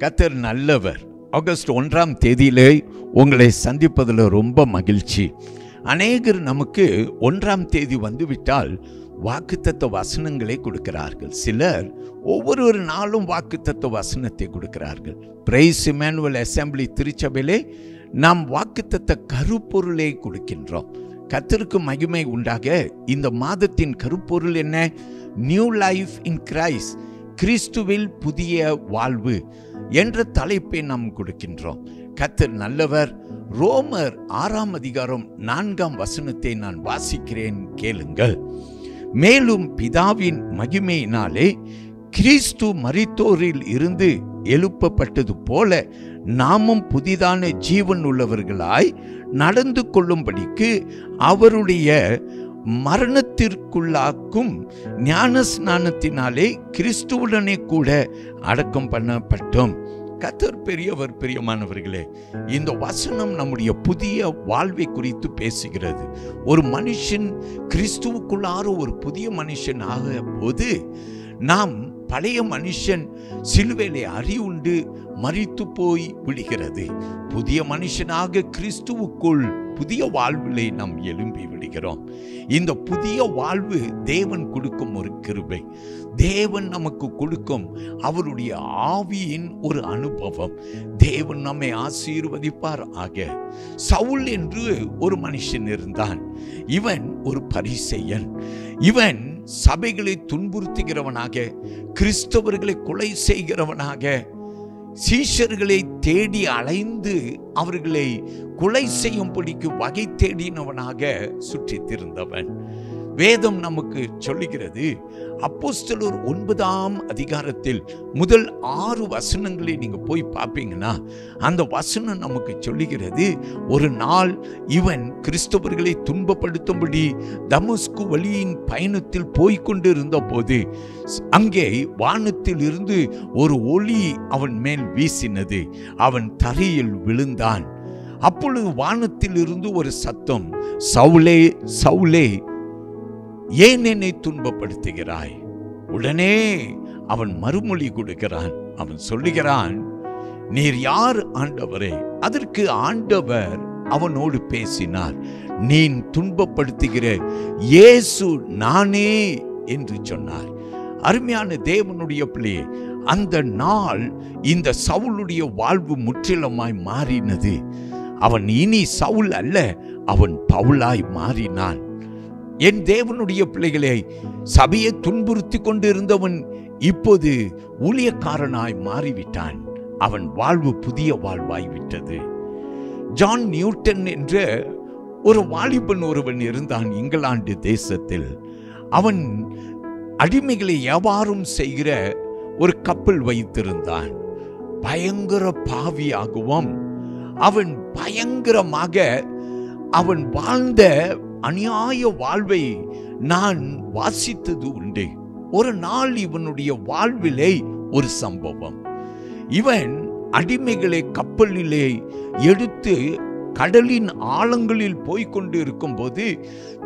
கர்த்தர் நல்லவர். ஆகஸ்ட் 1ஆம் தேதியிலே உங்களை சந்திப்பதில் ரொம்ப மகிழ்ச்சி. அநேகர் நமக்கு 1ஆம் தேதி வந்துவிட்டால் வாக்குத்தத்த வசனங்களை கொடுக்கிறார்கள். சிலர் ஒவ்வொரு நாளும் வாக்குத்தத்த வசனத்தை கொடுக்கிறார்கள். பிரைஸ் இம்மானுவேல் அசெம்பிளி திருச்சபையிலே நாம் வாக்குத்தத்த கருப்பொருளை கொடுக்கின்றோம். கர்த்தருக்கு மகிமை உண்டாக. இந்த மாதத்தின் கருப்பொருள் என்ன? நியூ லைஃப் இன் கிரைஸ்ட், கிறிஸ்துவில் புதிய வாழ்வு என்ற தலைப்பை நாம் கொடுக்கின்றோம். கர்த்தர் நல்லவர். ரோமர் 6ஆம் அதிகாரம் 4ஆம் வசனத்தை நான் வாசிக்கிறேன், கேளுங்கள். மேலும் பிதாவின் மகிமையினாலே கிறிஸ்து மரித்தோரில் இருந்து எழுப்பப்பட்டது போல நாமும் புதிதான ஜீவன் உள்ளவர்களாய் நடந்து கொள்ளும்படிக்கு அவருடைய மரணத்திற்குள்ளாக்கும் ஞான ஸ்நானத்தினாலே கிறிஸ்துவுடனே கூட அடக்கம் பண்ணப்பட்டோம். கர்த்தர் பெரியவர். பிரியமானவர்களே, இந்த வசனம் நம்முடைய புதிய வாழ்வை குறித்து பேசுகிறது. ஒரு மனுஷன் கிறிஸ்துவுக்குள்ளார ஒரு புதிய மனுஷன் ஆக போது நாம் பழைய மனுஷன் சிலுவையிலே அறிவுண்டு மரித்து போய் விடுகிறது. புதிய மனுஷனாக கிறிஸ்துவுக்குள் புதிய வாழ்விலே நாம் எழும்பி விடுகிறோம். இந்த புதிய வாழ்வு தேவன் கொடுக்கும் ஒரு கிருபை. தேவன் நமக்கு கொடுக்கும் அவருடைய ஆவியின் ஒரு அனுபவம். தேவன் நம்மை ஆசீர்வதிப்பார் ஆக. சவுல் என்று ஒரு மனுஷன் இருந்தான். இவன் ஒரு பரிசேயன். இவன் சபைகளை துன்புறுத்துகிறவனாக, கிறிஸ்தவர்களை கொலை செய்கிறவனாக, சீஷர்களை தேடி அலைந்து அவர்களை கொலை செய்யும்படிக்கு வகை தேடினவனாக சுற்றித் திருந்தவன். வேதம் நமக்கு சொல்லுகிறது, அப்போஸ்தலர் 9ஆம் அதிகாரத்தில் முதல் 6 வசனங்களை நீங்க போய் பார்ப்பீங்கன்னா அந்த வசனம் நமக்கு சொல்லுகிறது, ஒரு நாள் இவன் கிறிஸ்தவர்களை துன்பப்படுத்தும்படி தமஸ்கு வழியின் பயணத்தில் போய்கொண்டிருந்த போது அங்கே வானத்தில் இருந்து ஒரு ஒளி அவன் மேல் வீசினது. அவன் தரையில் விழுந்தான். அப்பொழுது வானத்தில் இருந்து ஒரு சத்தம், சவுலே சவுலே, ஏன் என்னை துன்பப்படுத்துகிறாய்? உடனே அவன் மறுமொழி கொடுக்கிறான். அவன் சொல்லுகிறான், நீர் யார் ஆண்டவரே? அதற்கு ஆண்டவர் அவனோடு பேசினார், நீ துன்பப்படுத்துகிற இயேசு நானே என்று சொன்னார். அருமையான தேவனுடைய பிள்ளையே, அந்த நாள் இந்த சவுலுடைய வாழ்வு முற்றிலுமாய் மாறினது. அவன் இனி சவுல் அல்ல, அவன் பவுலாய் மாறினான். என் தேவனுடைய பிள்ளைகளை, சபையை துன்புறுத்தி கொண்டு இருந்தவன் இப்போது ஊழியக்காரனாய் மாறிவிட்டான். அவன் வாழ்வு புதிய வாழ்வாய்விட்டது. ஜான் நியூட்டன் என்ற ஒரு வாலிபன் ஒருவன் இருந்தான் இங்கிலாந்து தேசத்தில். அவன் அடிமைகளை வியாபாரம் செய்கிற ஒரு கப்பல் வைத்திருந்தான். பயங்கர பாவியாகவும் அவன் பயங்கரமாக அவன் வாழ்ந்த அநியாய வாழ்வை நான் வாசித்தது உண்டு. ஒரு நாள் இவனுடைய வாழ்விலே ஒரு சம்பவம். இவன் அடிமைகளை கப்பலிலே எடுத்து கடலின் ஆழங்களில் போய்கொண்டு இருக்கும் போது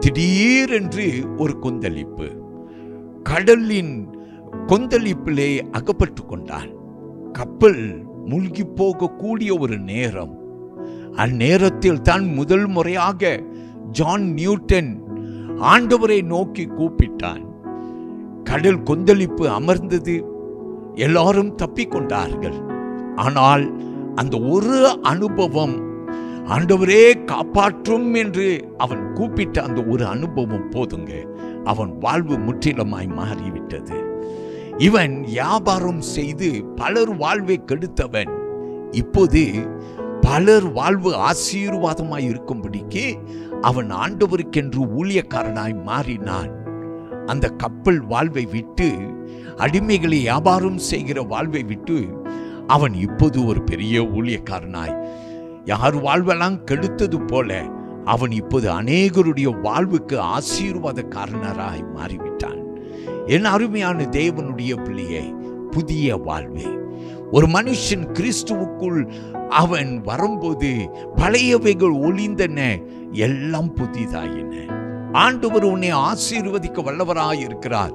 திடீரென்று ஒரு கொந்தளிப்பு. கடலின் கொந்தளிப்பிலே அகப்பட்டு கொண்டான். கப்பல் மூழ்கி போகக்கூடிய ஒரு நேரம். அந்நேரத்தில் தான் முதல் முறையாக ஜான் நியூட்டன் ஆண்டவரை நோக்கி கூப்பிட்டான். கடல் கொந்தளிப்பு அமர்ந்தது. எல்லாரும் தப்பிக்கொண்டார்கள். ஆனால் அந்த ஒரு அனுபவம், ஆண்டவரே காப்பாற்றும் என்று அவன் கூப்பிட்ட அந்த ஒரு அனுபவம் போதுங்க, அவன் வாழ்வு முற்றிலுமாய் மாறிவிட்டது. இவன் வியாபாரம் செய்து பலர் வாழ்வை கெடுத்தவன் இப்போது பலர் வாழ்வு ஆசீர்வாதமாய் இருக்கும்படிக்கு அவன் ஆண்டவருக்கென்று ஊழியக்காரனாய் மாறினான். அந்த கப்பல் வாழ்வை விட்டு, அடிமைகளை வியாபாரம் செய்கிற வாழ்வை விட்டு அவன் இப்போது ஒரு பெரிய ஊழியக்காரனாய், யார் வாழ்வெல்லாம் கெடுத்தது போல அவன் இப்போது அநேகருடைய வாழ்வுக்கு ஆசீர்வாதக்காரனாய் மாறிவிட்டான். என் அருமையான தேவனுடைய பிள்ளையை, புதிய வாழ்வு. ஒரு மனுஷன் கிறிஸ்துவுக்குள் அவன் வரும்போது பழையவைகள் ஒளிந்தன, எல்லாம் புதிதாயின. ஆண்டவர் உன்னை ஆசீர்வதிக்க வல்லவராய் இருக்கிறார்.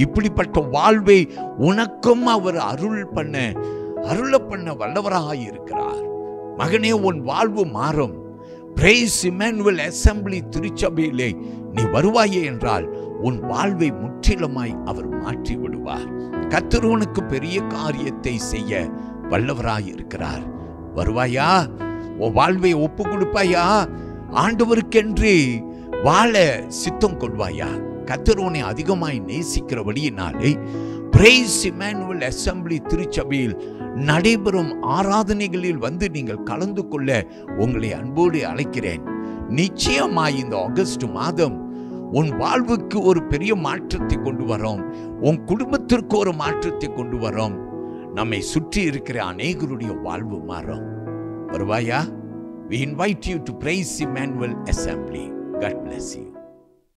இப்படிப்பட்ட வாழ்வை உனக்கும் அவர் அருள் பண்ண அருள பண்ண வல்லவராக இருக்கிறார். மகனே, உன் வாழ்வு மாறும். பிரைஸ் இம்மானுவேல் அசெம்பிளி திருச்சபையிலே நீ வருவாயே என்றால் உன் வாழ்வை முற்றிலுமாய் அவர் மாற்றி விடுவார். கர்த்தர் உனக்கு பெரிய காரியத்தை செய்ய வல்லவராய் இருக்கிறார். வருவாயா? உன் வாழ்வை ஒப்பு கொடுப்பாயா? ஆண்டவருக்கென்று வாழ சித்தம் கொள்வாயா? கர்த்தர் உன்னை அதிகமாய் நேசிக்கிறபடியினாலே பிரைஸ் இம்மானுவேல் அசெம்பிளி திருச்சபையில் நடைபெறும் ஆராதனைகளில் வந்து நீங்கள் கலந்து கொள்ள உங்களை அன்போடு அழைக்கிறேன். நிச்சயமாய் இந்த ஆகஸ்ட் மாதம் உன் வாழ்வுக்கு ஒரு பெரிய மாற்றத்தை கொண்டு வரோம். உன் குடும்பத்திற்கு ஒரு மாற்றத்தை கொண்டு வரோம். நம்மை சுற்றி இருக்கிற அநேகருடைய வாழ்வு மாறும். வருவாயா? We invite you to Praise Emmanuel Assembly. God bless you.